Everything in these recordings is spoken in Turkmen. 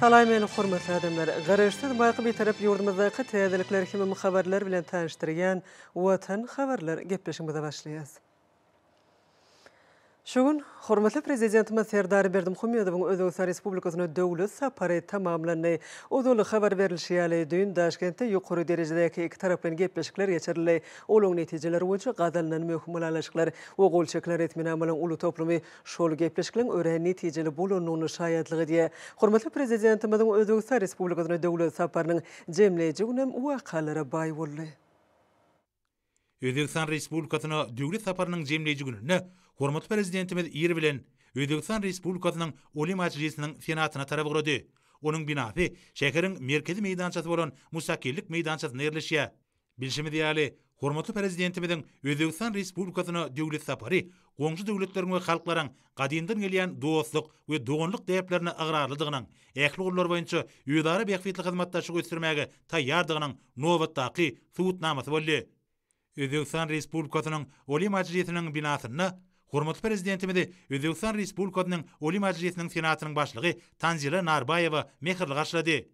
Salam hormatly adamlar. Garaşsız bayqı bir taraf yurdumuzdaki täzelikler kimi habarlar bilen tanıştırgan Watan habarlar gepleşigimize başlayýas. Şogun hormatly prezidentimiz Serdar Berdimuhammedowyň Özbegistan Respublikasyna döwlet sapary tamamlandy. Odaly habar berilişi ýaly dün Daşkentde ýokary derejedäki iki taraplan gepleşikler geçirildi. Olaň netijeleri boýunça gadalynan möhüm ulalaşyklar we golçaklar etmeni amalan uly toplumy şol gepleşiklerin ören netijeli bolanyny şaýatlygy diýe. Hormatly prezidentimiziň Özbegistan Respublikasyna döwlet saparynyň jemleýiji günem wakalara baý boldy. Özbegistan Respublikasyna döwlet saparynyň jemleýiji gününe hormatly prezidentimiz ýeri bilen Özbegistan Respublikasynyň Oli Majlisiniň senatyna tarap gurady. Onuň binasy şäheriň merkezi meýdançasy bolan Mustakillik meýdançasyna ýerleşýär. Bilşimiz ýaly hormatly prezidentimiziň Özbegistan Respublikasyna döwlet sapary goňşy döwletleriň we halklaryň gadymdan gelýän dostluk we doganlyk däplerini agrarlydygynyň, ähli gurlar boýunça ýödara bähfitli hyzmatdaşlyk göstermäge taýýardygynyň nowatdaky subutnamasy boldy. Özbegistan Respublikasynyň Oli Majlisiniň binasyna hormatly prezidentimiz Özbegistan Respublikasynyň Oli Majlisiniň senatynyň başlygy Tanzila Narbayewa mehirli garşylady.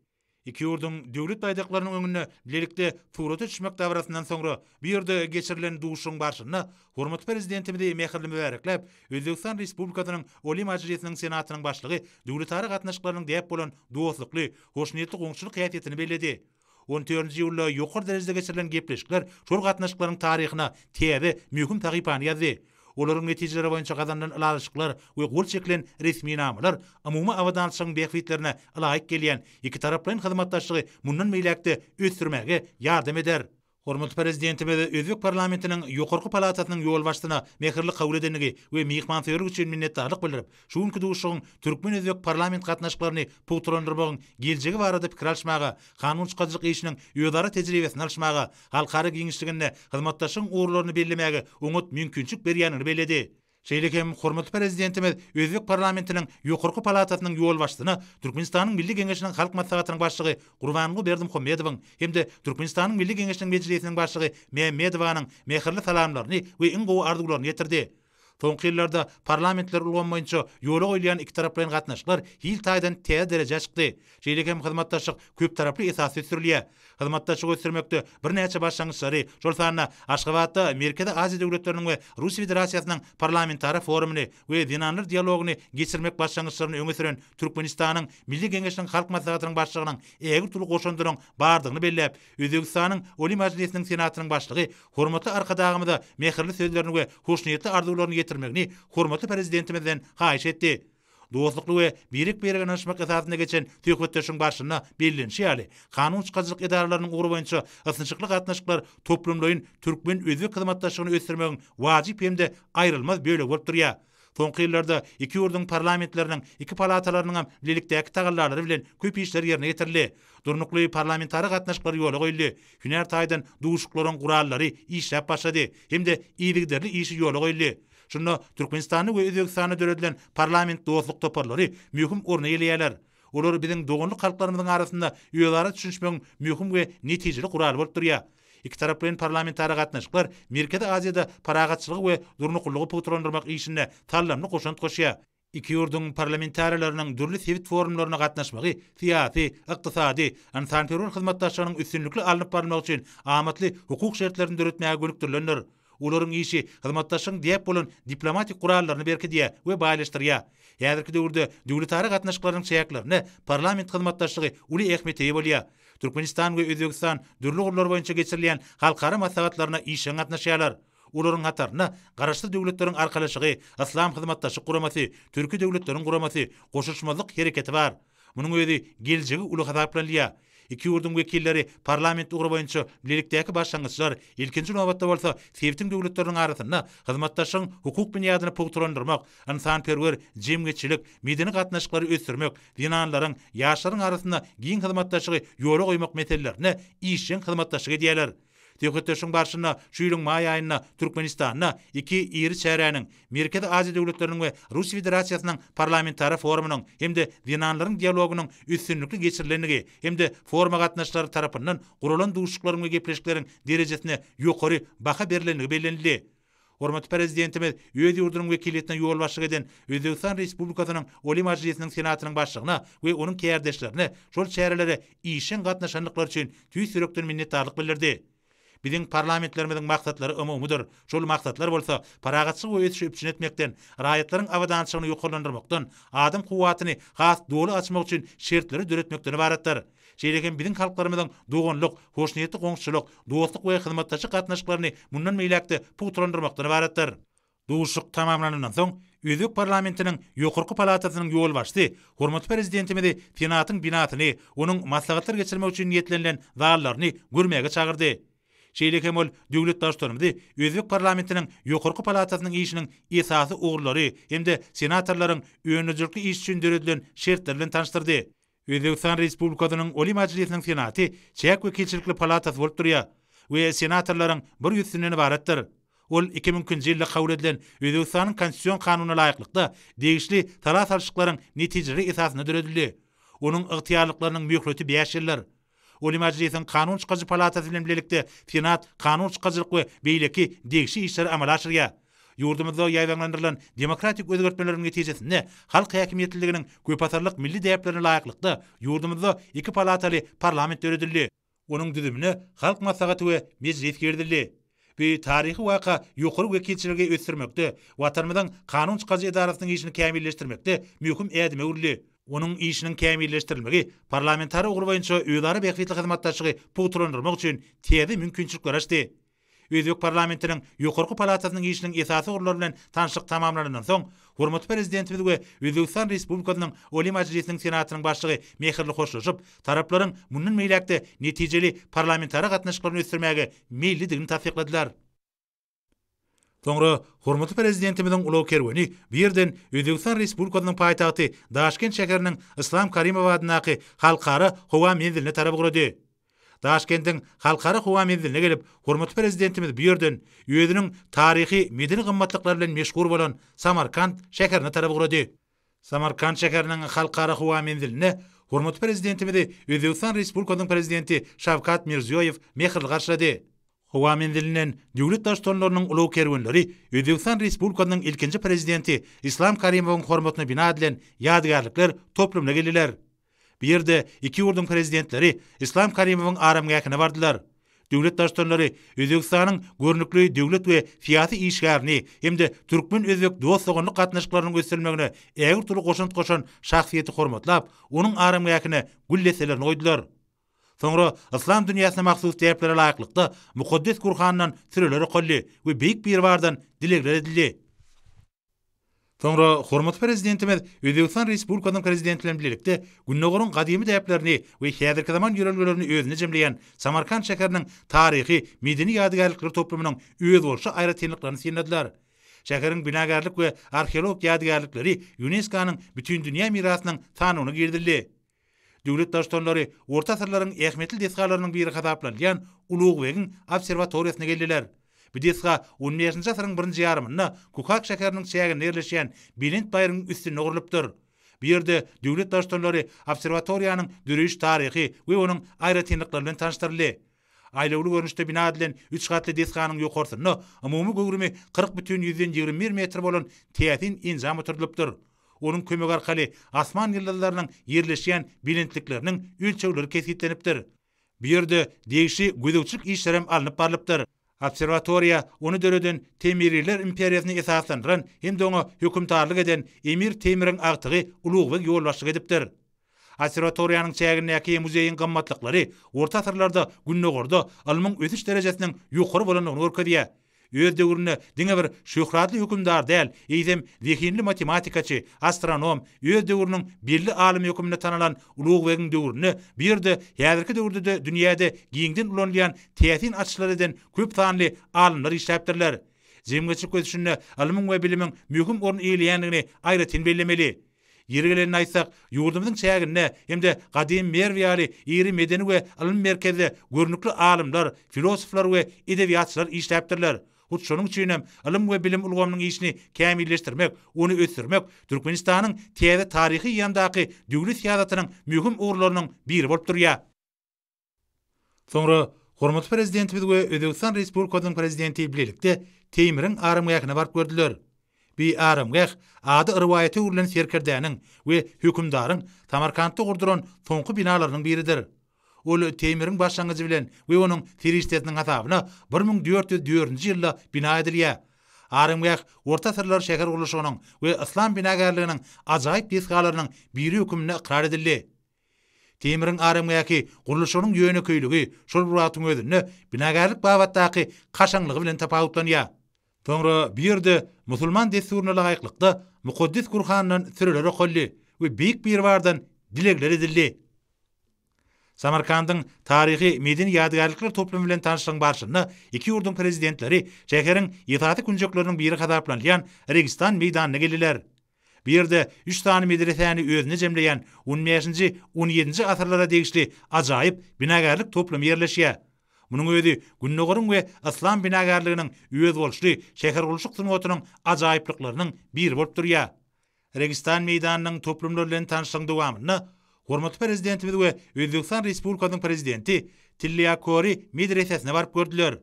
Iki ýurdun döwlet aýdaklarynyň öňünde bilelikde surata düşmek davrasyndan soňra bir ýerde geçirilen duşuň barşyna hormatly prezidentimiz mehirli mübareklep Özbegistan Respublikasynyň Oli Majlisiniň senatynyň başlygy döwletary gatnaşyklarynyň diýip bolan dostlukly, hoşnýetli goňşylyk häýetini bellädi. 14-nji ýylda ýokary derejede geçirilen gepleşikler şol gatnaşyklaryň taryhyna täze möhüm tagypany ýazdy. Olaryň netijeleri boýunça gazandan ulaşyklar we gol çekilen resmi namalar umumy awadançyň beýfitlerine laýyk gelýän iki taraplaryň hyzmatdaşlygy mundan meýlekde ösdürmäge ýardam eder. Hormatly prezidentimiz Özbek parlamentiniň ýokarky palatasynyň ýol başlygyna mehirli kabul edenligi we mehmançyllyk üçin minnetdarlyk bildirip, şu günkü duşuň türkmen özbek parlament gatnaşyklaryny puwturandyrmagyň geljegi barada pikir alşmaga, kanun çykaryjyk işiniň ýödara tejribesini alşmaga, halkara giňişliginde hyzmatdaşyň uğurlaryny bellemäge umut mümkinçilik berýänini bellädi. Şeýlekem hormatly prezidentimiz Özbek parlamentiniň ýokarky palatasynyň ýol başlygyna Türkmenistanyň Milli Geňeşiniň halk maslahatynyň başlygy Gurbanyň Berdimuhammedowyň hemde Türkmenistanyň Milli Geňeşiniň mejlisiniň başlygy Mehmedowanyň mehirli salamlaryny we iň gowy arzuwlaryny ýetirdi. Soňky ýyllarda parlamentler ulgan boýunça ýola goýulan iki taraplaryň gatnaşyklar hil taýdan täze dereje çykdy. Şeýlekem hyzmatdaşlyk köp taraply esasy sürülýär. Hyzmatdaşlyk göstermekde bir näçe başlangyçlary, şol sanyna Aşgabatda Merkezi Aziýa döwletleriniň we Russiýa Federasiýasynyň parlamentary forumuny we dinanlar dialoguny geçirmek başlangyçlaryny öňe süren Türkmenistanyň Milli Geňeşiniň halk maslahatynyň başlygynyň ägir tuly goşandyryň bardygyny belläp, Özbegistanyň Oli Majlisiniň senatynyň başlygy hormatly arkadagymyza mehirli sözlerini we hoşnýetli arzuwlaryny getirmegini hormatly prezidentimizden haýyş etdi. Dostlukly we birik bergen aşmak esasynda geçen töhfetleşiň başlygyna bellenşi ýaly kanun çykaryjyk edaralarynyň ugury boýunça ysynçykly gatnaşyklar toplumlaryň türkmen özbek hyzmatdaşlygyny ösdürmegiň wajyp hemde aýrylmaz bölegi bolup durýar. Soňky ýyllarda iki ýurdun parlamentleriniň iki palatalarynyň bilelikdäki tagallarlary bilen köp işler ýerine getirildi. Durnukly parlamentary gatnaşyklary ýola goýuldy. Hünär taýdan duşuklaryň gurallary işläp başlady. Hemde iýligderli işi ýola goýuldy. Şunda Türkmenistany we Özbegistany döredilen parlament dostluk toparlary möhüm orna ýelýärler. Olar biziň doganlyk halklarymyzyň arasynda ýölara düşünşmegiň möhüm we netijeli guraly bolup durýar. İki taraplaryň parlamentary gatnaşyklar Merkezi Aziýada paragatçylygy we durnuklygy puwturandyrmak işine tallamly goşant goşýar. İki ýurdun parlamentariýalarynyň dürli sewit forumlaryna gatnaşmagy siýasy, ykdysady, ansanperwer hyzmatdaşlygynyň üstünlikli alınıp barmak üçin amatly hukuk şertlerini döretmäge gönükdirilenler. Olaryň işi hyzmatdaşlygyň diýip bolan diplomatik gurallaryny berkidýär we baýlaşdyrýar. Häzirki döwürde döwletary gatnaşyklaryň şeýaklaryny parlament hyzmatdaşlygy uly ähmiýet bolýar. Türkmenistan we Özbegistan dürli gurlar boýunça geçirilen halkara maslahatlaryna işe gatnaşýarlar. Olaryň hataryna garaşly döwletleriň arkalaşygy, islam hyzmatdaşlyk guramasy, türki döwletleriň guramasy, goşuşmazlyk hereketi bar. Munyň özi geljegi uly hasaplanýar. İki ýurdun wekilleri parlament ugury boýunça bilelikdäki başlangyçlar ilkinji nowatda bolsa sewitiň döwletleriniň arasynda hyzmatdaşyň hukuk bunyadyny puwturandyrmak, insanperwer jemgyçilik, medeni gatnaşyklary ösdürmek, dinanlaryň, ýaşlaryň arasynda giň hyzmatdaşlygy ýola goýmak meselelerine işin hyzmatdaşlygy diýerler. Töhfetleşiň barşyna şu ýylyň maý aýyna Türkmenistanyna iki iri çäräniň Merkezi Aziýa döwletleriniň we Russiýa Federasiýasynyň parlamentary forumunyň hemde dinanlaryň dialogunyň üstünlikli geçirilenligi hemde foruma gatnaşçylary tarapyndan guralan duşuklaryň we gepleşikleriň derejesine ýokary baha berilenligi bellenildi. Hormatly prezidentimiz öz ýurdunyň wekiliyetine ýol başlyk eden Özbekistan Respublikasynyň Oli Majlisiniň senatynyň başlygyna we onuň kärdäşlerine şol çärelere işin gatnaşanlyklar üçin tüý sürekden minnetdarlyk bildirdi. Biziň parlamentlerimiziň maksatlary umumydyr. Şol maksatlar bolsa paragatçylyk we öýtüşip üçin etmekden, raýatlaryň awadançylygyny ýokarlandyrmakdan, adam kuwatyny has doly açmak üçin şertleri döretmekden ibaretdir. Şeýleken biziň halklarymyzyň dogonluk, hoşnýetli goňşuluk, dostluk we hyzmatdaşyk gatnaşyklaryny mundan meýlekde puturlandyrmakdan ibaretdir. Duşuk tamamlanandan soň Özbek parlamentiniň ýokarky palatasynyň ýol başdy. Hormatly prezidentimiz senatyň binasyny, onuň maslahatlar geçirmek üçin niýetlenilen zalaryny görmäge çagyrdy. Şeýleken ol döwlet daşlarymyzy Özbek parlamentiniň ýokarky palatasynyň işiniň esasy ugrulary hemde senatorlaryň öňüjükli iş üçin döredilen şertler bilen tanıştyrdy. Özbekistan Respublikasynyň Oli Majlisiniň senaty çäk wekilçilikli palatasy bolup durýar we senatorlaryň 100-den ibaretdir. Ol 2000-nji ýylda kabul edilen Özbekistanyň konstitusiýon kanunyna laýyklykda degişli talas alşyklaryň netijeleri esasyna döredildi. Onuň ygtyýarlyklarynyň möhleti 5 ýyllar. Oli Majlisiň kanun çykajy palatasy bilen birlikde senat kanun çykaجylyk we beýleki degişli işleri amala aşyrýar. Ýurdumyzda ýaýdanlandyrylan demokratik özgertmeleriň netijesinde halk häkimiýetliginiň köpasarlyk milli däplerine laýyklykda ýurdumyzda 2 palataly parlament döredildi. Onuň düzümine halk maslahaty we mejlis girdildi. Bir tarihi waka ýokary wekilçiligi ösürmekde, watanymyzyň kanun çykajy edarasynyň işini kämilleşdirmekde möhüm ädime urildi. Onuň işiniň kämilleşdirilmegi parlamentary ugur boýunça öýdary bähwetli hyzmatdaşlygy puturlandyrmak üçin täze mümkinçilikler açdy. Özbek parlamentiniň ýokarky palatasynyň işiniň esasy ugurlary bilen tanışyk tamamlanandan soň, hormatly prezidentimiz we Özbekistan Respublikasynyň Oli Majlisiniň senatynyň başlygy mehirli hoşlaşyp, taraplaryň mundan meýlekde netijeli parlamentary gatnaşyklaryny ösürmäge meýilligini tasdikladylar. Soňra hormatly prezidentimiziň ulaw kerweni birden Özbekistan Respublikasynyň paýtagty Daşkent şäheriniň Islam Karimow adynaky halkara howa menziline tarap gurady. Daşkentiň halkara howa menziline gelip, hormatly prezidentimiz birden özüniň taryhy medeni gymmatlyklary bilen meşhur bolan Samarkand şäherine tarap gurady. Samarkand şäheriniň halkara howa menziline hormatly prezidentimiz Özbekistan Respublikasynyň prezidenti Şavkat Mirziýoýew mehirli garşylady. Howa menzilinden döwlet daşlarlarynyň ulaw kerwenleri Özbekistan Respublikasynyň ilkinji prezidenti Islam Karimowyň hormatyna bina edilen ýadgarlyklar toplumuna geldiler. Bir ýerde iki ýurdun prezidentleri Islam Karimowyň aramgakyna bardylar. Döwlet daşlarlary Özbekistanyň görnükli döwlet we fiýasy işgärni hemde türkmen özbek dostlugyny gatnaşyklarynyň gösterilmegine ägir türlü goşan şahsiýeti hormatlap, onuň aramgakyna gülleselerini goýdular. Soňra İslam dünýäsine mahsus täplere laýyklykda Mukaddes Kur'andan süreleri golly we beýik bir bardan dilegler edildi. Soňra hormatly prezidentimiz Özbekistan Respublikasynyň prezidenti bilen birlikde günnegoryň gadymy täplerini we häzirki zaman ýörelgelerini özüne jemleýän Samarkand şäheriniň taryhy medeni ýadgarlyklary toplumynyň öz bolşy aýratynlyklaryny synladiler. Şäheriň binagarlyk we arheolog ýadgarlyklary UNESCO-nyň bütün dünýä mirasynyň sanawyna girdildi. Döwlet daşlarlary orta asyrlaryň ähmetli deskalarynyň biri hasaplanýan Ulugwegin obserwatoriýasyna geldiler. Bu deska 15-nji asyryň 1-nji ýarymynda Kukak şäheriniň çäginde ýerleşýän Bilent baýrynyň üstüne urulypdyr. Bu ýerde döwlet daşlarlary obserwatoriýanyň dürüş taryhy we onuň aýratynlyklary bilen tanışdyryldy. Aýlawly görnüşde bina edilen 3 gatly deskanyň ýokarsyna umumy gögrümi 40,121 metr bolan täsin injam oturdylypdyr. Onuň kömek arkaly asman ýyldyzlarynyň ýerleşýän bilentlikleriniň ölçegleri kesitlenipdir. Bu ýerde degişli gödөгçilik işlerem alınıp barlypdyr. Obserwatoriýa onu döreden Temiriler imperiýasyny esaslandyran hem de oňa hökümdarlyk eden Emir Temiriň agtygy Ulugweg ýolbaşçylyk edipdir. Obserwatoriýanyň çägindäki muzeýiň gymmatlyklary orta asyrlarda günnegorda alymyň ösüş derejesiniň ýokary bolanyny görkezýär. Öz döwründe diňe bir şöhratly hökümdar däl, eýdem zekinli matematikaçy, astronom, öz döwrüniň belli alymy hökümine tanalan Ulugwegiň döwrüne birde häzirki döwürde de dünýäde giňden ulanýan täsin açyşlar eden köp sanly alymlar işläpdirler. Jemgyçylyk ösüşinde alymyň we bilimiň möhüm orun eýleýändigini aýratyn bellemeli. Ýergelerini aýtsak, ýurdumyzyň çäginde hemde gadim Merwiýaly iri medeni we alim merkezde görnükli alymlar, filosoflar we edebiýatçylar işläpdirler. Hut şonuň üçin hem ilim we bilim ulgamynyň işini kämilleşdirmek, onu ösürmek Türkmenistanyň täze taryhy ýandaky döwlet siýasatynyň möhüm ugrularynyň biri bolup durýar. Soňra Hormat prezidentimiz we Özbekistan Respublikasynyň prezidenti bilelikde Temiriň Arymgaýakyna barıp gördüler. Bir Arymgaýak ady riwayaty urulan serkerdäniň we hökümdaryň Samarkandda gurduran soňky binalarynyň biridir. Ol Temiriň başlangyjy bilen we onuň tiriştetiniň hasabyna 1404-nji ýylda bina edilýär. Arymgaýak orta sırlar şäher guruluşynyň we islam binagarlygynyň ajaýyp desgalarynyň biri hökümine ikrar edildi. Temiriň Arymgaýaky guruluşynyň ýönekeýligi şol buratyň özüne binagarlyk babatdaky kaşaňlygy bilen tapawutlanýar. Soňra bir ýerde musulman desturuny laýyklykda Muqaddis Gurhanyň sürelere golly we beýik bir bardan dilekler edildi. Samarkandyň taryhy medeni ýadgarlyklar toplumy bilen tanışygyň barşyny iki ýurdun prezidentleri şäheriň ýytaty günjekleriniň biri hadarlanýan Registan meýdanyna geldiler. Bir ýerde 3 tane medresäni özüne jemleýän 15-nji 17-nji asyrlara degişli ajaýyp binagarlyk toplumy ýerleşýär. Munyň özi günnägörüň we islam binagarlygynyň öz bolşy şäher guruluşyk sunwatynyň ajaýyplyklarynyň biri bolup durýar. Registan meýdanynyň toplumlar bilen tanışygyň dowamyny Hormatly prezidentimiz we Özbekistan Respublikasynyň prezidenti Tillýakori medresesine barıp gördüler.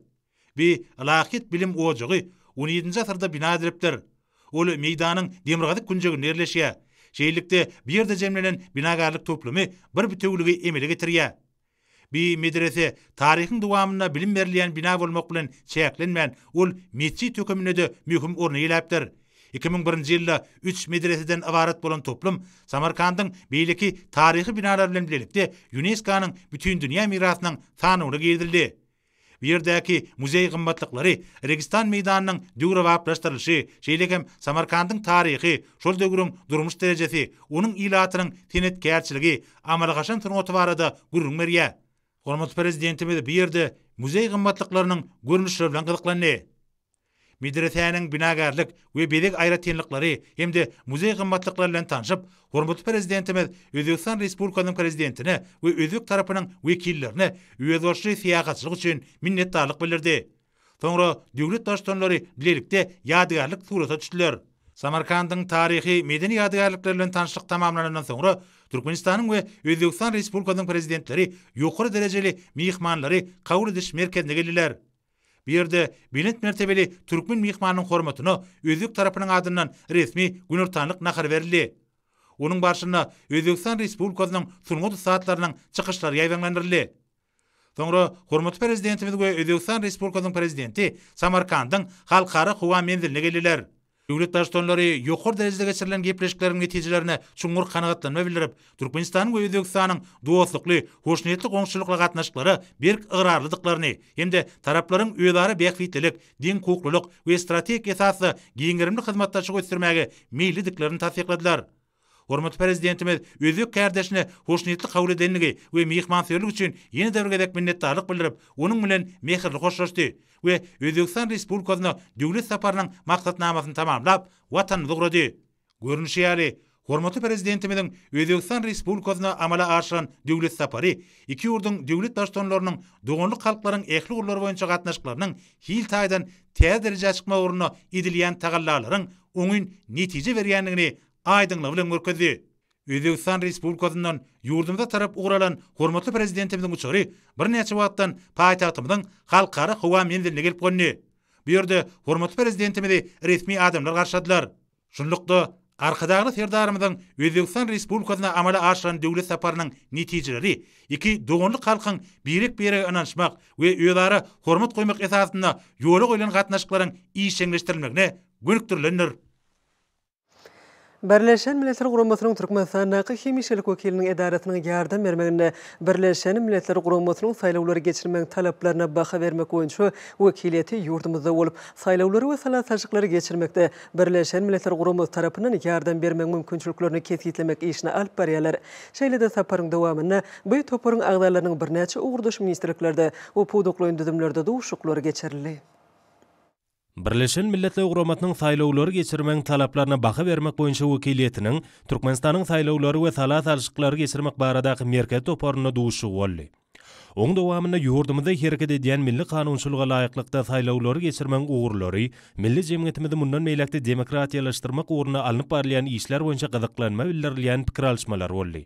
Bir ilahiyat bilim ojagy 17-nji asyrda bina edilipdir. Ol meýdanyň demirgazyk günjeginde ýerleşýär. Şeýlelikde bir ýerde jemlenen binagarlyk toplumy bir bütünligi emele getirýär. Bir medrese taryhyň dowamyna bilim berilýän bina bolmak bilen çäklenmän ol mesjid hökümine de mühim orny ýeläpdir. 2001-nji ýylda 3 medreseden ibaret bolan toplum Samarkandyň beýleki taryhy binalar bilen birlikde UNESCO-nyň bütün dünýä mirasynyň sanawyna girdildi. Bir ýerdäki muzey gymmatlyklary, Registan meýdanynyň döwre wagtlaşdyrylyşy, şeýlekem Samarkandyň taryhy, şol döwrüň durmuş derejesi, onuň ilatynyň tenetkerçiligi, amalgaşan turmaty barada gurrun berýär. Hormatly prezidentimiz bir ýerde muzey gymmatlyklarynyň görnüşleri bilen gyzyklandy. Medresäniň binagarlyk we bedek aýratynlyklary hemde muzey gymmatlyklary bilen tanışyp, hormatly prezidentimiz Özbekistan Respublikasynyň prezidentine we özbek tarapynyň wekillerine öýdörşi siýasatçylyk üçin minnetdarlyk bildirdi. Soňra döwlet başdanlary bilelikde ýadgarlyk surata düşdiler. Samarkandyň taryhy medeni ýadgarlyklary bilen tanışyk tamamlanandan soňra Türkmenistanyň we Özbekistan Respublikasynyň prezidentleri ýokary derejeli mihmanlary kabul ediş merkezine geldiler. Bir ýerde bilet mertebeli türkmen mihmanynyň hormatyna özbek tarapynyň adyndan resmi günortanlyk nahar berildi. Onuň barşyna Özbekistan Respublikasynyň sunmaty saatlarynyň çykyşlary ýaýdanlandyryldy. Soňra hormatly prezidentimiz we Özbekistan Respublikasynyň prezidenti Samarkandyň halkara howa menziline geldiler. Döwlet başdanlary ýokary derejede geçirilen gepleşikleriň netijelerini çuňur kanagatlanma bildirip, Türkmenistanyň we Özbekistanyň dostlukly, hoşnýetli goňşulykly gatnaşyklary berk ygyrarlydyklaryny hemde taraplaryň öýdary beýiklik, din hukuklyk we strategik esasy giňerimli hyzmatdaşlyk göstermäge meýilliklerini tasdikladylar. Hormatly prezidentimiz özbek kardeşine hoşnýetli kabul edenligi we mehmançylyk üçin ýene däwregedek minnetdarlyk bildirip, onuň bilen mehirli hoşlaşdy we Özbekistan Respublikasyna döwlet saparynyň maksatnamasyny tamamlap watanyny dogrady. Görünüşi ýaly hormatly prezidentimiziň Özbekistan Respublikasyna amala aşyran döwlet sapary iki ýurdun döwlet başdanlarynyň dogonly halklaryň ähli urlary boýunça gatnaşyklarynyň hil taýdan täze derejä çykma ugruna edilýän tagallalaryň oňun netije berýänligini aýdynlyk bilen görkezdi. Özbekistan Respublikasynyň ýurdumda tarap ugralan hormatly prezidentimiziň uçury bir neçe wagtdan paýtagtymyzyň halkara howa menziline gelip gönni. Bu ýerde hormatly prezidentimizi resmi adamlar garşadylar. Şunlukda arkadagy serdarymyzyň Özbekistan Respublikasyna amala aşyran döwlet saparynyň netijeleri iki dogonly halkyň birek-birege ynanşmak we öýdary hormat goýmak esasynda ýola goýulan gatnaşyklaryň işçileşdirilmegine gönükdirilendir. Birleşen Milletler Guramasynyň Türkmenistanyň hemişelik wekiliniň edaratiniň ýardam bermeginde Birleşen Milletler Guramasynyň saýlawlary geçirmek talaplaryna baha bermek boýunça wekiliýeti ýurdumyzda bolup, saýlawlary we salatçylykları geçirmekde Birleşen Milletler Guramasy tarapyndan ýardam bermek mümkinçiliklerini kesgitlemek işine alyp barýarlar. Şeýlede saparyň dowamyna bu toparyň agdalarynyň birnäçe ugurdaş ministrliklerde we puduklaýyn düzümlerde dowuşuklary geçirildi. Birleşen Milletler Guramasynyň saýlawlary geçirmek talaplaryna baha bermek boýunça wekiliýetiniň Türkmenistanyň saýlawlary we salatçylykları geçirmek baradaky merkez toparyna dowuşugy boldy. Oň dowamyna ýurdumyzda hereket edýän milli kanunçylyga laýyklykda saýlawlary geçirmek ugurlary, milli jemgyýetimizi mundan meýlekde demokratiýalaşdyrmak ugruna alınıp barýan işler boýunça gyzyklanma bildirilýän pikir alşmalar boldy.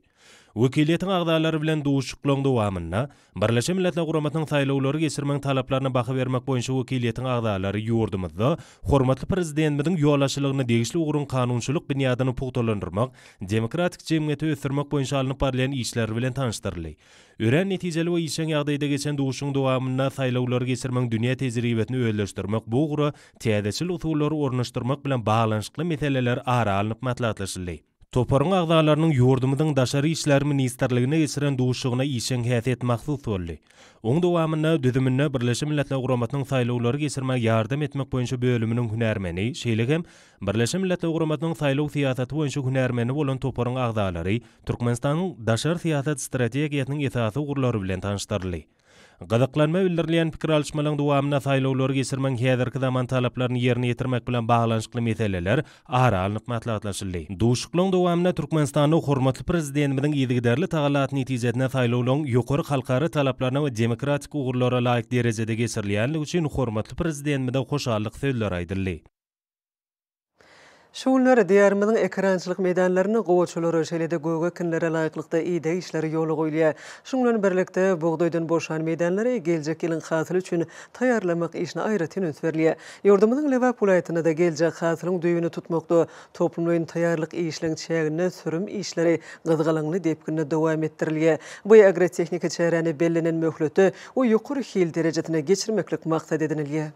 Wekiliyetin agdalary bilen duşuklygyň dowamyna Birleşen Milletler Guramatnyň saýlawlary geçirmek talaplaryna baha bermek boýunça wekiliyetin agdalary ýurdumyzda hormatly prezidentimiň ýolaşylygyny degişli ugrun kanunçylyk binýadyny puhtalandyrmak, demokratik jemgyýeti ösürmek boýunça alınıp barlayan işler bilen tanıştyrly. Ören netijeli we işen ýagdaýda geçen duşuň dowamyna saýlawlary geçirmek dünýä tejribetini öýleşdirmek, bu ugry täzeçil usullary ornaşdyrmak bilen baglanyşykly meseleler ara alınıp matlatlaşyldy. Toparın agdalarynyň ýurdumynyň daşary işler ministrligine geçiren duşugyna işen häsiýet mahsus boldy. Oň dowamyna düzümine Birleşen Milletler Guramatnyň saýlawlary geçirmek ýardam etmek boýunça bölüminiň hünärmeni, şeýlegem Birleşen Milletler Guramatnyň saýlaw siýasaty boýunça hünärmeni bolan toparın agdalary Türkmenistanyň daşary siýasat strategiýasynyň esasy ugrulary bilen tanışdyrly. Gadaklanma bildirilýän pikir alşmalaryň dowamyna saýlawlary geçirmek häzirki zaman talaplaryny ýerine ýetirmek bilen baglanyşykly meseleler ara alınıp matlatlaşyldy. Duşuklyň dowamyna Türkmenistanyň hormatly prezidentimiň ýygyderli tagalaty netijesinde saýlawlaryň ýokary halkary talaplaryna we demokratik ugurlara laýyk derejede geçirilýänligi üçin hormatly prezidentimiň hoşallyk sözleri aýdyldy. Şuňlar diýärimiziň ekrançylyk meýdanlaryny gowçulary şeýlede göwge kinlere laýyklykda ide işleri ýoly goýulýar. Şuň bilen birlikde bogdoýdan boşan meýdanlary geljek ýylyň hasyly üçin taýýarlamak işine aýratyn öns berilýär. Ýurdumyzyň Lewap welaýatyna da geljek hasylyň düýbüni tutmakda toplumlaryň taýýarlyk işleriň çägine sürüm işleri gyzgalanly depkinde dowam etdirilýär. Bu agrotehnika çäräni bellenen möhleti o ýokary hil derejetine geçirmeklik maksat edinilýär.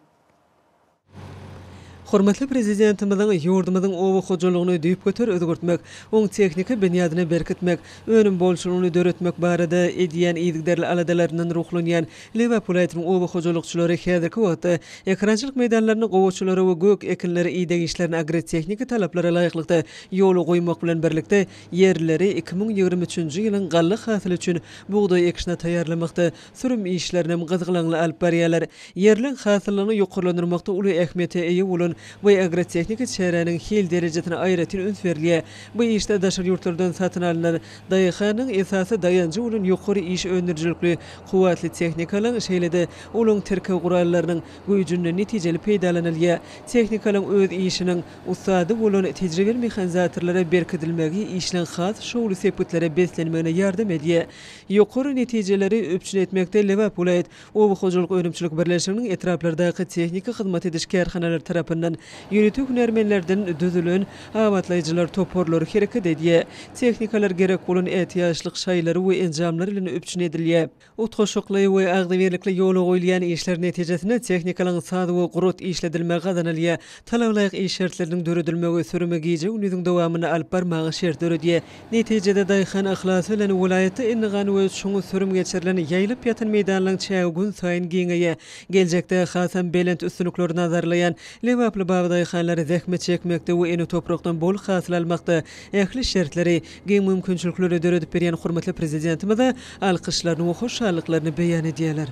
Hormatly prezidentimiziň ýurdumyzyň owa hojalygyny düýp göter özgürtmek, oň tehnika binýadyny berkitmek, önüm bolşulygyny döretmek barada edýän ýygyderli aladalaryndan ruhlanýan Lewap welaýatynyň owa hojalykçylary häzirki wagtda ekrançylyk meýdanlaryny gowçulary we gök ekinleri ide işlerini agrotehnika talaplara laýyklykda ýoly goýmak bilen birlikde ýerleri 2023-nji ýylyň gallyk hasyly üçin bugdaý ekişine taýýarlamakda sürüm işlerini gyzgalanly alyp barýarlar. Ýerliň hasylygyny ýokarlandyrmakda uly ähmiýete eýe bolan bu agrotehnika çäräniň hil derejetine aýratyn öns berilýär. Bu işde daşary ýurtlardan satyn alynan daýyhanyň esasy daýanjy bolan ýokary iş öndürjilikli kuwatly tehnikalar şeýlede olaň terke gurallarynyň güýjünden netijeli peýdalanylýar. Tehnikalar öz işiniň ustady bolan tejribeli mehanizatorlara berkidilmegi işlen has şowly sepetlere beslenmegine ýardam edýär. Ýokary netijeleri öpçün etmekde Lewap welaýat owa hojalyk önümçilik birleşiginiň etraplardaky tehnika hyzmat ediş kärhanalary tarapyndan ýönetik hünärmenlerden düzülen awatlaýjylar toporlary hereket edýär. Tehnikalar gerek bolan ätiýaçlyk şaýlary we enjamlary bilen öpçün edilýär. Utgaşykly we agdyberlikli ýoly goýulýan işler netijesinde tehnikalyň sady we gurut işledilmegi gazanylýar. Talablaýyk iş şertleriniň döredilmegi sürmegi ýylyň dowamyny alyp barmagy şert döredýär. Netijede daýhan ahlasy bilen welaýaty ennigan we şoňa sürüm geçirilen ýaýlyp ýatan meýdanlaryň çägi gün saýyn giňeýär. Geljekde hasam belent üstünlikleri nazarlayan Lewaply bagdaýhanlary zähmet çekmekde we eni toprakdan bol hasyl almakda ähli şertleri, giň mümkinçilikleri döredip berýän hormatly prezidentimize alkyşlaryny we hoşallyklaryny beýan edýärler.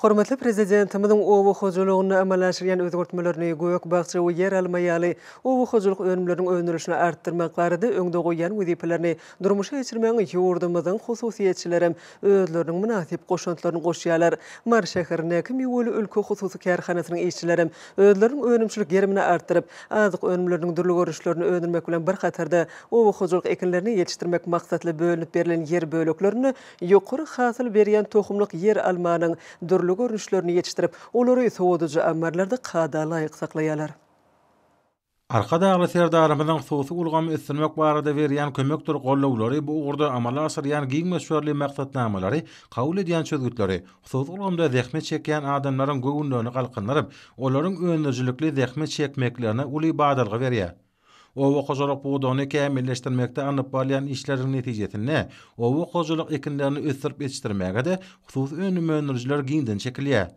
Hormatly prezidentimiziň owa hojalygyny amal aşyrýan özgürtmelerini göýök bagça we ýer almaýaly owa hojalyk önümleriniň öňdürüşini artdyrmak barada öňde goýan wezipelerini durmuşa geçirmäň ýurdumyzyň hususiýetçileri özleriniň münasip goşantlaryny goşýarlar. Mar şäherine kim ýoly ülke hususy kärhanasynyň işçileri özleriniň önümçilik ýerimini artdyryp, azyk önümleriniň durly görüşlerini öňdürmek bilen bir gatarda owa hojalyk ekinlerini ýetişdirmek maksatly bölünip berilen ýer böleklerini ýokary hasyl berýän tohumlyk ýer almanyň durly görünüşlerini yetiştirip, olary soğuducu ammarlarda kada laýyk saklaýarlar. Arka dağlı serdarymyzyň soğusy ulgamy üstünmek barada berýän kömekdir gollawlary bu ugurda amala aşyrýan giň meşhurly maksatnamalary kabul edýän çözgütleri, hususy ulgamda zähmet çekýän adamlaryň göwünlerini galkyndyryp, olaryň öňdürjilikli zähmet çekmeklerini uly badalga berýär. Owa hojalyk buğdany kämilleşdirmekde anyp barýan işleriň netijesinde owa hojalyk ekinlerini ösürip yetişdirmäge de hususy önümlendirjiler giňden çekilýär.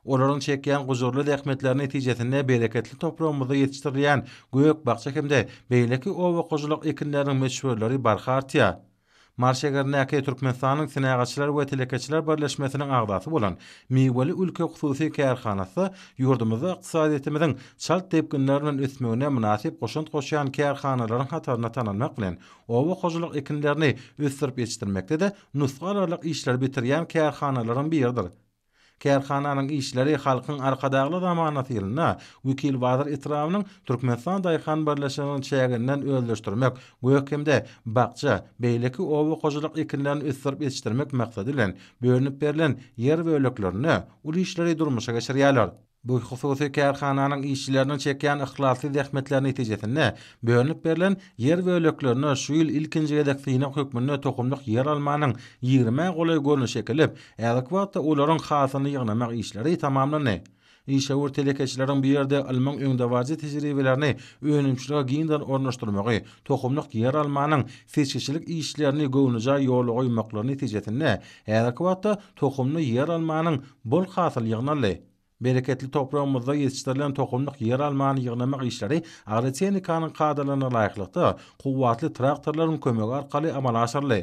Olaryň çekýän gujurly zähmetler netijesinde bereketli toprağymyzda yetişdirilýän göýök bagça hemde beýleki owa hojalyk ekinleriň meşhurlary barha artýar. Marşegarnäki Türkmenistanyň Senagaçylar we Telekeçiler Birleşmesiniň agdasy bolan Miweli ülke hususy kärhanasy ýurdumyzda ykdysadyýetimiziň çalt tepkinlerinden ösmegine münasip goşant goşýan kärhanalaryň hataryna tananmak bilen owa hojalyk ekinlerini ösürip yetişdirmekde de nusga aralyk işler bitirýän kärhanalaryň biridir. Kärhananyň işleri halkyň arkadagly zamanaty ýylyna Wekil Bazyr Itrabnyň Türkmenistan daýhan birleşiginiň çäginden özleşdirmek, gökemde bakça, beýleki owy goşuluk ekinlerini ösdürip yetişdirmek maksady bilen bölünip berilen yer böleklerini ul işleri durmuşa geçirýärler. Bu hususy kärhananyň işçileriniň çekýän ihlasy zähmetleri netijesinde bölünip berilen yer böleklerini şu ýyl ilkinji gedekliğine hökmünde tokumluk yer almanyň 20 golay görünüşe kelip, adekwatda olaryň hasyny ýygnamak işleri tamamlandy. İşäwür telekeçileriň bir ýerde alman öňdewaji tejribelerini önümçiligi giňden ornaşdyrmagy, tokumluk yer almanyň seçkiçilik işlerini göwnüjä ýoly goýmaklaryny netijesinde adekwatda tokumly yer almanyň bol hasylygyny bereketli toprağımızda yetiştirilen tokumluk yer almany ýygnamak işleri agrotehnikanyň kadrlaryna laýyklykda kuwwatly traktorlaryň kömegi arkaly amala aşyrly.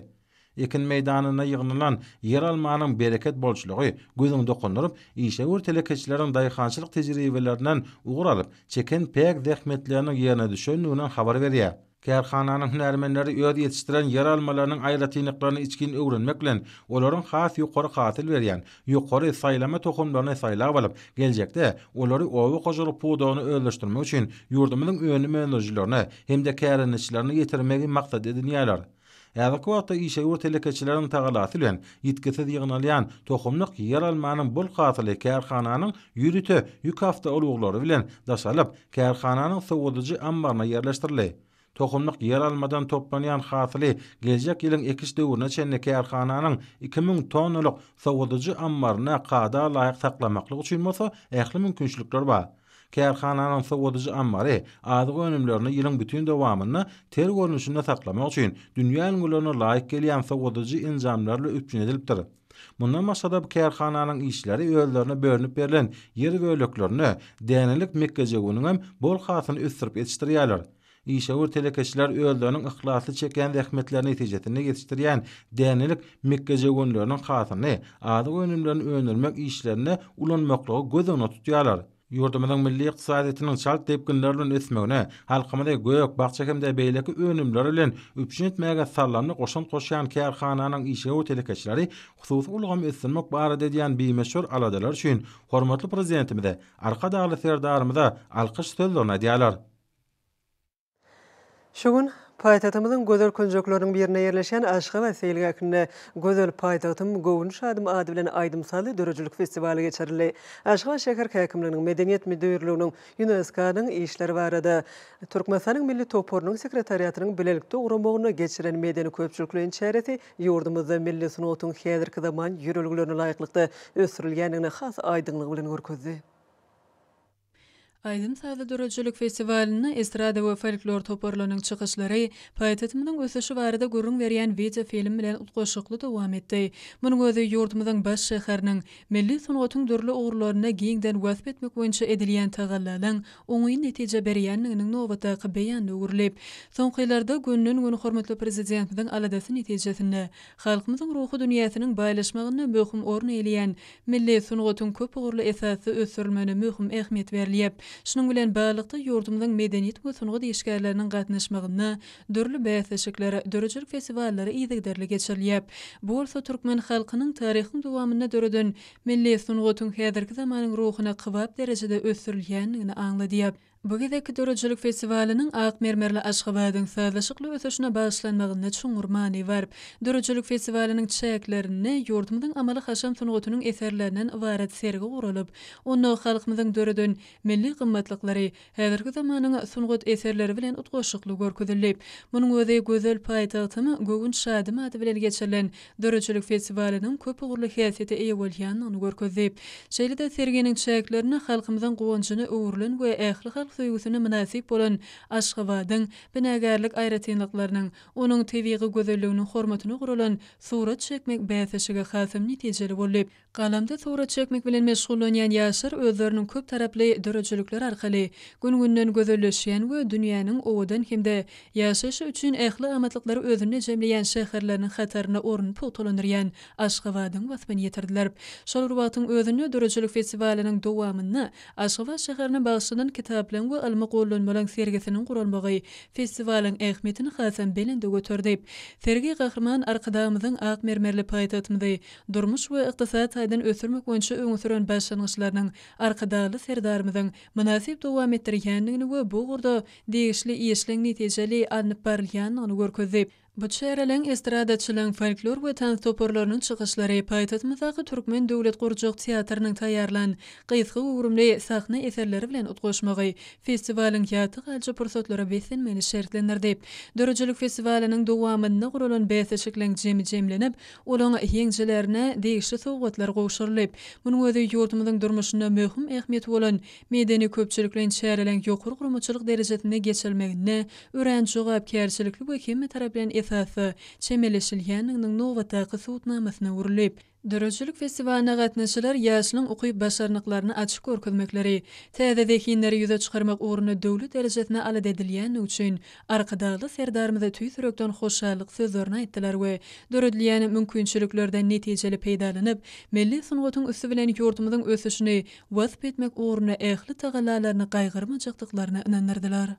Ekin meýdanyna ýygnalan yer almanyň bereket bolçulygy gözüň dokunuryp, işäwür telekeçileriň daýhançylyk tejribelerinden uguralyp, çeken pek zähmetleriniň ýerine düşendiginiň habar berýär. Kärhananyň hünärmenleri öz ýetişdiren yer almalarynyň aýratynlyklaryny içkin öwrenmek bilen olaryň has ýokary hasyl berýän, ýokary saýlama tohumlaryny saýlap alyp, geljekde olary owy goşulyk puwdagyny özleşdirmek üçin ýurdumyzyň öňünde menejlerlerini hemde kärenişlerini ýetirmegi maksat edinýärler. Adekwaty işäwür telekeçileriň tagalasy bilen ýetkisiz ýygnalýan tohumlyk yer almanyň bol hasyly kärhananyň ýürüte ýük hafta uluglary bilen daşalyp, kärhananyň sowadyjy ambaryna ýerleşdirildi. Tohumluk yer almadan toplanyan hasyly geljek ýylyň ekiş döwrüne çenli kärhananyň 2000 tonnalyk sowadyjy ambaryna kada laýyk saklamaklyk üçin bolsa ähli mümkinçilikler bar. Kärhananyň sowadyjy ambary azyk önümlerini ýylyň bütün dowamyny ter görnüşinde saklamak üçin dünýä öňlerine laýyk gelýän sowadyjy enjamlarla üpjün edilipdir. Mundan maksada bu kärhananyň işleri özlerine bölünip berilen yer böleklerini dänelik mekkejeginiň hem bol hasyny ösdürip ýetişdirýärler. İşäwür telekeçiler özleriniň ihlasy çeken zähmetlerini netijesinde ýetişdirýän dänelik mekkejeginiň hasyny azyk önümlerini öňürmek işlerine ulanmaklygy gözüne tutýarlar. Ýurdumyzyň milli ykdysadynyň çalt tepkinlerden ösmegine, halkymyza gök bakça hemde beýleki önümleri bilen üpjün etmäge sarlanly goşan kärhananyň işäwür telekeçileri hususy ulgamy ösdürmek barada diýen bimeşhur aladalar üçin hormatly prezidentimize, arka dagly serdarymyza alkyş sözlerini edýärler. Şogun paýtagtymyzyň gözel konjoklarynyň birine ýerleşen Aşgabat seýilgäkinde gözel paýtagtym Gowunuş adym ady bilen aýdymsaly dörejülük festivaly geçirildi. Aşgabat şäher häkimliginiň Medeniyet müdürlüğiniň UNESCO-nyň işleri barada Türkmenistanyň milli toporunyň sekretariatynyň bilelikde ugramygyny geçiren medeni köpçülikliň çäresi ýurdumyzda milli sunutyň häzirki zaman ýürelgilerine laýyklykda ösürilýändigine has aýdyňlyk bilen görkezdi. Aydın Salı Dörejülük Festivalini estrada we folklor toparlarynyň çykyşlary paýtatymynyň ösüşi barada görüň berýän video film bilen utgoşukly dowam etdi. Munyň özi ýurdumyzyň baş şäheriniň milli sunutyň dörli ugurlaryna giňden wasp etmek boýunça edilýän tagallalaryň oňy netije berýändiginiň nowatdaky beýany öwürlep, soňky ýyllarda günnün güni hormatly prezidentimiň aladasy netijesinde halkymyzyň ruhy dünýäsiniň baýlaşmagyna möhüm orun elýän milli sunutyň köp ugurly esasy ösürilmegine möhüm ähmiýet berilýär. Şunun bilen baglyqda ýurdumyzyň medeniýet we sunugy diýişgärleriniň gatnaşmagyna dörli bäýleşikleri, dörejülük festivallary ýygdarly geçirilýär. Bu bolsa türkmen halkynyň taryhyň dowamyna döreden milli sunugyň häzirki zamanyň ruhyna kybap derejede ösürilýändigini aňladýar. Bu gedeki dörejülük festivaliniň ak mermerli Aşgabatyň sazlaşykly ösüşine başlanmagyna çoňur many bar. Dörejülük festivaliniň çäklerini ýurdumyzyň amaly haşam sunugynyň eserlerinden ibaret sergi guralyp, onu halkymyzyň döreden milli gymmatlyklary, häzirki zamanyň sunugy eserleri bilen utgoşukly görkezilip, munyň özi gözel paýtagtymy Gowunuş adym ady bilen geçirilen dörejülük festivaliniň köp ugurly häsiýete eýe bolýanyny görkezip, şeýle-de serginiň çäklerini halkymyzyň gowunçyny öwrülen we ähli söýgüsine münasip bolan Aşgabatyň binägärlik aýratynlyklarynyň, onuň tebiği gözelliginiň hormatyna guralan surat çekmek bäsişige hasym netijeli bolup, galamda surat çekmek bilen meşgullanýan ýaşar özleriniň köp taraply dörejülükler arkaly gün-günden gözelleşýän we dünýäniň owadan hemde ýaşaşy üçin ähli amatlyklary özüne jemleýän şäherleriniň hataryna orun putolanyrýan Aşgabatyň wasbyny ýetirdiler. Şol wagtyň özüne dörejülük festivaliniň dowamyny Aşgabat şäherine bagşlanan kitaplar bilen we alma gollanmalan sergisinin gurulmagy festiwaliň ähmetini hasan belende götürdi. Sergi gahrman arkadamyzyň ak mermerli paýtatmydy durmuş we ykdysat taýdan ösürmek boýunça öňe süren başlangyçlarynyň arkadaly serdarmyzyň münasip dowam etdirýändigini we bu gurda degişli işleň netijeli anyp barylýanyny görkezdi. Bu çeýreleň estradaçylyň folklor we tans toporlarynyň çykyşlary paýtatmyzdaky türkmen döwlet gurjak teatrynyň taýýarlan gysga ugrumly sahna eserleri bilen utgaşmagy festiwaliň ýaty galja pursatlary besenmeli şertlendirdi. Dörejelik festiwaliniň dowamynda gurulan beseçikleň jemlenip, olaň ýeňjilerine degişli sowgatlar gowşurylyp, munyň özi ýurtymyzyň durmuşyna möhüm ähmiýeti bolan medeni köpçülikleň çeýreleň ýokary gurumçylyk derejesine geçilmegine ören jogapkärçilikli we hemme taraplan esasy çemeleşilýäniniň nowatdaky suwtnamasyna urulyp, Dörejelik festiwalyna gatnaşylar ýaşlyň okuyup başarnyklaryny açyk görkezmekleri, täze zekinleri ýüze çykarmak ugruna döwlet derejesine alad edilýän üçin arkadaly serdarmyza tüýsürekden hoşallyk sözlerini aýtdylar we döredilýän mümkinçiliklerden netijeli peýdalanyp, milli sungatyň üstü bilen ýurtymyzyň ösüşini wasp etmek ugruna ähli tagallalaryny gaýgyrmajakdyklaryna inandyrdylar.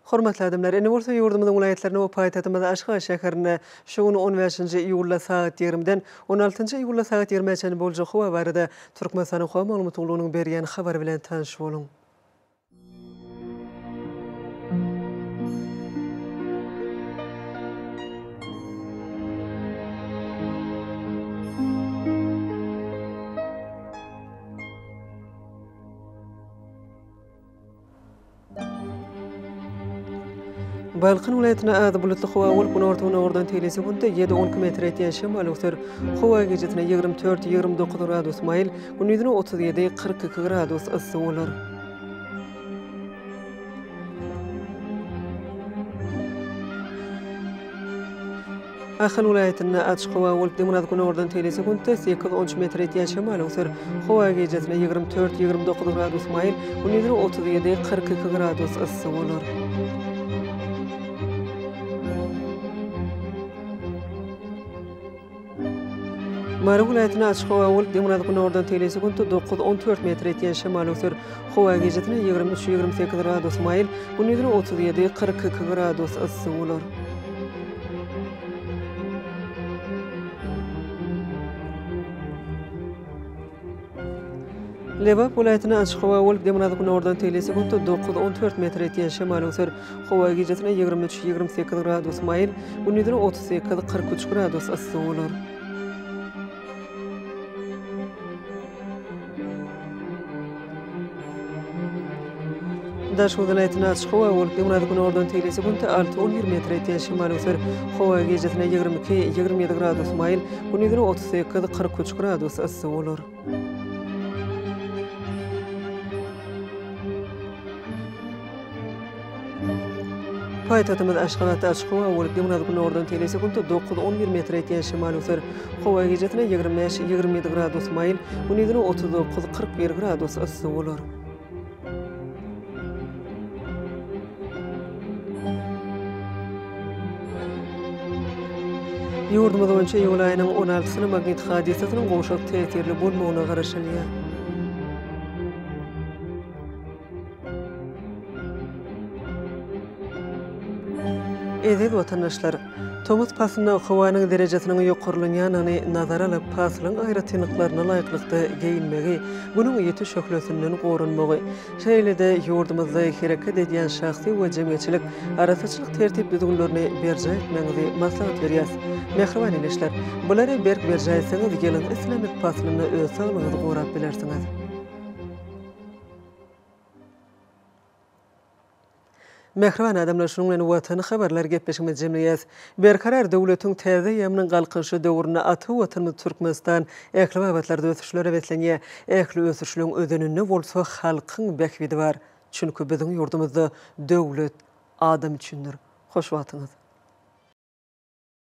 Hormatly adamlar, ene bolsa ýurdumyzyň vilayetlerine we paýtatymyza Aşgabat şäherine şuny 15-nji iýulda saat 20-den 16-njy iýulda saat 20-çe boljak howa barada Türkmenistanyň howa maglumatlygynyň berýän habar bilen tanış boluň. Balqın vilayetine adı bulutlu hava olup, bunu ortamına oradan teylesi günde 7-10 km etiyen şemal öksür. Hava gecetine 24-29 gradus mayıl, günüdüne 37-42 gradus ısı olur. Ahal vilayetine açık hava olup, demunat günü oradan teylesi günde 8-13 metre etiyen şemal öksür. Hava gecetine 24-29 gradus mayıl, günüdüne 37-42 gradus ısı olur. Marı vilayetine açık hava olup, demunat günü oradan teylesi günde 9-14 metre etiyen şemal öksür. Hava gecetine 23-28 gradus mayıl, günüdüne 37-42 gradus ısı olur. Lebap vilayetine açık hava olup, demunat günü oradan teylesi günde 9-14 metre etiyen şemal öksür. Hava gecetine 23-28 gradus mayıl, günüdüne 38-43 gradus ısı olur. Daş vilayetine açık hava olup, demunat günü oradan teylesi günde 6-17 metre etiyen şemal öksür. Hava gecetine 22-27 gradus mayıl, günüdüne 38-43 gradus ısı olur. Paýtatymyz Aşgabatda açyk hava bolup, demunat günü oradan teylesi günde 9-11 metre etiyen şemal öksür. Hava gecetine 25-27 gradus mayıl, günüdüne 39-41 gradus ısı olur. Ýurdumyz boýunça iýul aýynyň 16-syny magnetik hadisasynyň gowşak täsirli bolmagyna garaşylýar. Eziz watandaşlar, Tomus pasyna howanyň derejesiniň ýokarlanýanyny nazara alyp pasylyň aýratynlyklaryna laýyklykda geyinmegi, bunyň ýeti şöhlesinden gorunmagy, şeýlede ýurdumyzda hereket edýän şahsy we jemgyýetçilik arasaçylyk tertip düzgünlerini berje etmegi maslahat berýär. Mehriban eleşler, bulary berk berje etseňiz gelin islamik pasylyny öz saglygyňyzy gorap bilersiňiz. Mehriban adamlar, şunun bilen watan habarlar gepleşigimiz jemleýäs. Berkarar döwletiň täze ýamynyň galkyşy döwrüne aty watanymyz Türkmenistan ähli wagtlarda ösüşlere betlenýär. Ähli ösüşlüň ödeninde bolsa halkyň bekbidi bar. Çünki biziň ýurdumyzda döwlet adam üçindir. Hoş wagtyňyz.